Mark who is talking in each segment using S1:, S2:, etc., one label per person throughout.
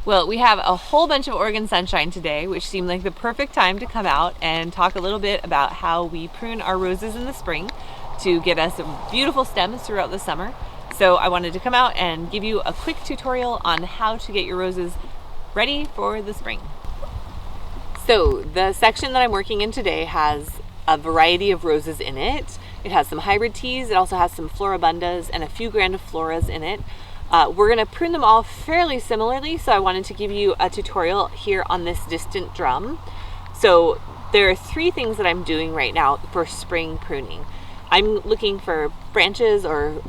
S1: Well, we have a whole bunch of Oregon sunshine today, which seemed like the perfect time to come out and talk a little bit about how we prune our roses in the spring to get us beautiful stems throughout the summer. So I wanted to come out and give you a quick tutorial on how to get your roses ready for the spring. So the section that I'm working in today has a variety of roses in it. It has some hybrid teas, it also has some floribundas and a few grandifloras in it. We're going to prune them all fairly similarly, so I wanted to give you a tutorial here on this distant drum. So there are three things that I'm doing right now for spring pruning. I'm looking for branches or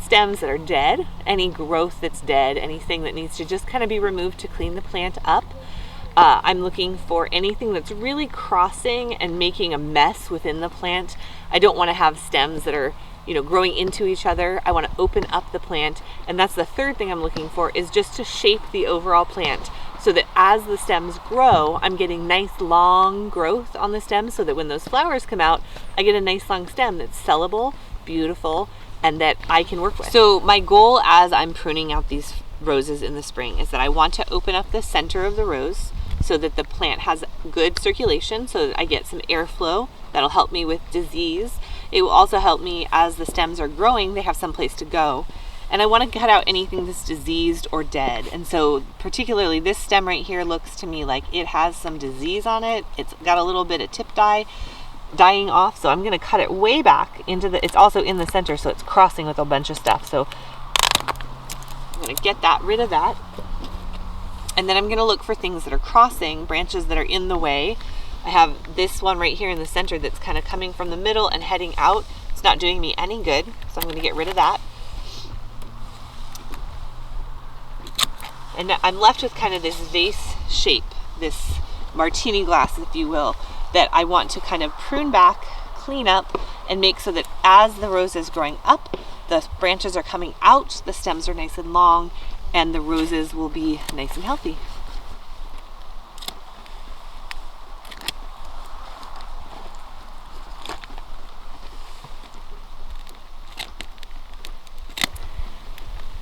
S1: stems that are dead, any growth that's dead, anything that needs to just kind of be removed to clean the plant up. I'm looking for anything that's really crossing and making a mess within the plant. I don't want to have stems that are growing into each other. I want to open up the plant, and that's the third thing I'm looking for, is just to shape the overall plant so that as the stems grow, I'm getting nice long growth on the stems so that when those flowers come out, I get a nice long stem that's sellable, beautiful, and that I can work with. So my goal as I'm pruning out these roses in the spring is that I want to open up the center of the rose so that the plant has good circulation, so that I get some airflow. That'll help me with disease. It will also help me as the stems are growing, they have some place to go. And I want to cut out anything that's diseased or dead. And so particularly this stem right here looks to me like it has some disease on it. It's got a little bit of tip dying off. So I'm going to cut it way back into it's also in the center, so it's crossing with a bunch of stuff. So I'm going to get rid of that. And then I'm going to look for things that are crossing, branches that are in the way. I have this one right here in the center that's kind of coming from the middle and heading out. It's not doing me any good, so I'm going to get rid of that. And I'm left with kind of this vase shape, this martini glass, if you will, that I want to kind of prune back, clean up, and make so that as the rose is growing up, the branches are coming out, the stems are nice and long, and the roses will be nice and healthy.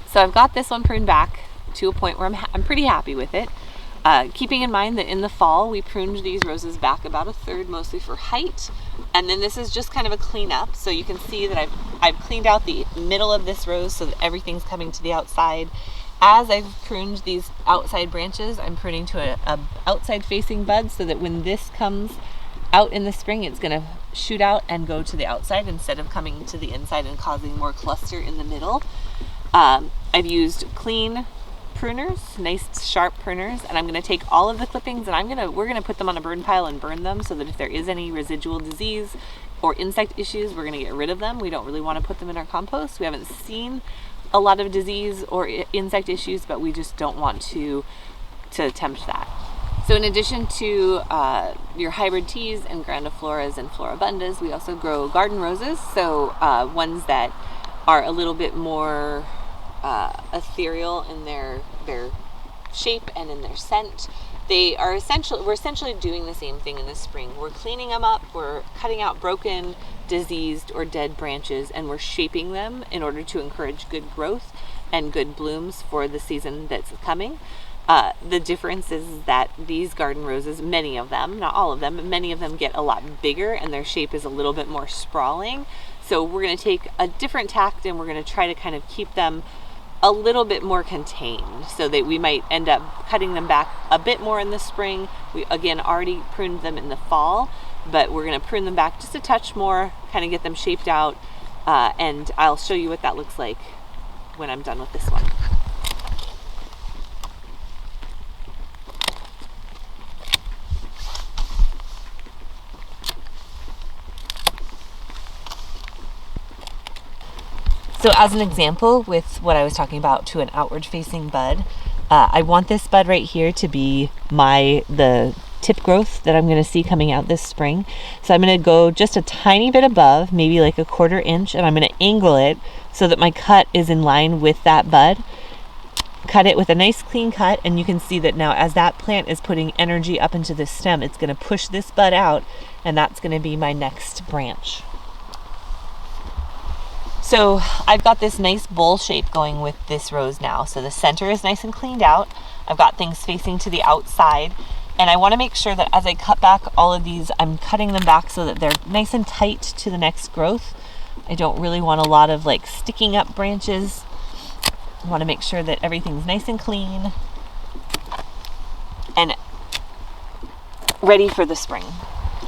S1: So I've got this one pruned back to a point where I'm pretty happy with it. Keeping in mind that in the fall we pruned these roses back about a third, mostly for height, and then this is just kind of a cleanup. So you can see that I've cleaned out the middle of this rose so that everything's coming to the outside. As I've pruned these outside branches, I'm pruning to a outside facing bud so that when this comes out in the spring, it's going to shoot out and go to the outside instead of coming to the inside and causing more cluster in the middle. I've used clean pruners, nice sharp pruners, and I'm going to take all of the clippings and we're going to put them on a burn pile and burn them so that if there is any residual disease or insect issues, we're going to get rid of them. We don't really want to put them in our compost. We haven't seen a lot of disease or insect issues, but we just don't want to attempt that. So in addition to your hybrid teas and grandifloras and floribundas, we also grow garden roses, so ones that are a little bit more ethereal in their shape and in their scent. We're essentially doing the same thing in the spring. We're cleaning them up, we're cutting out broken, diseased, or dead branches, and we're shaping them in order to encourage good growth and good blooms for the season that's coming. The difference is that these garden roses, many of them, not all of them, but many of them get a lot bigger and their shape is a little bit more sprawling. So we're going to take a different tact and we're going to try to kind of keep them a little bit more contained so that we might end up cutting them back a bit more in the spring. We again already pruned them in the fall, but we're going to prune them back just a touch more, kind of get them shaped out, and I'll show you what that looks like when I'm done with this one. So as an example with what I was talking about to an outward facing bud, I want this bud right here to be the tip growth that I'm going to see coming out this spring. So I'm going to go just a tiny bit above, maybe like a 1/4 inch, and I'm going to angle it so that my cut is in line with that bud. Cut it with a nice clean cut, and you can see that now as that plant is putting energy up into this stem, it's going to push this bud out, and that's going to be my next branch. So I've got this nice bowl shape going with this rose now. So the center is nice and cleaned out. I've got things facing to the outside, and I want to make sure that as I cut back all of these, I'm cutting them back so that they're nice and tight to the next growth. I don't really want a lot of like sticking up branches. I want to make sure that everything's nice and clean and ready for the spring.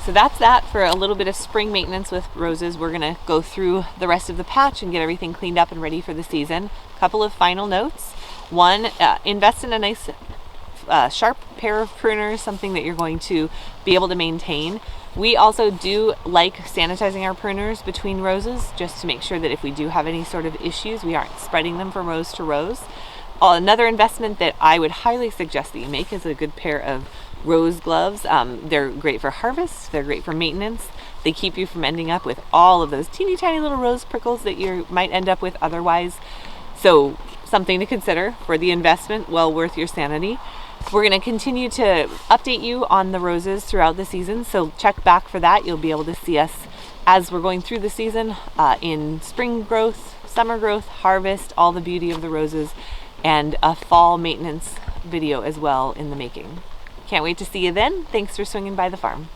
S1: So that's that for a little bit of spring maintenance with roses. We're gonna go through the rest of the patch and get everything cleaned up and ready for the season. A couple of final notes. One, invest in a nice sharp pair of pruners, something that you're going to be able to maintain. We also do like sanitizing our pruners between roses, just to make sure that if we do have any sort of issues, we aren't spreading them from rose to rose. Another investment that I would highly suggest that you make is a good pair of rose gloves. They're great for harvest, they're great for maintenance. They keep you from ending up with all of those teeny tiny little rose prickles that you might end up with otherwise. So something to consider for the investment, well worth your sanity. We're going to continue to update you on the roses throughout the season, so check back for that. You'll be able to see us as we're going through the season in spring growth, summer growth, harvest, all the beauty of the roses, and a fall maintenance video as well in the making. Can't wait to see you then. Thanks for swinging by the farm.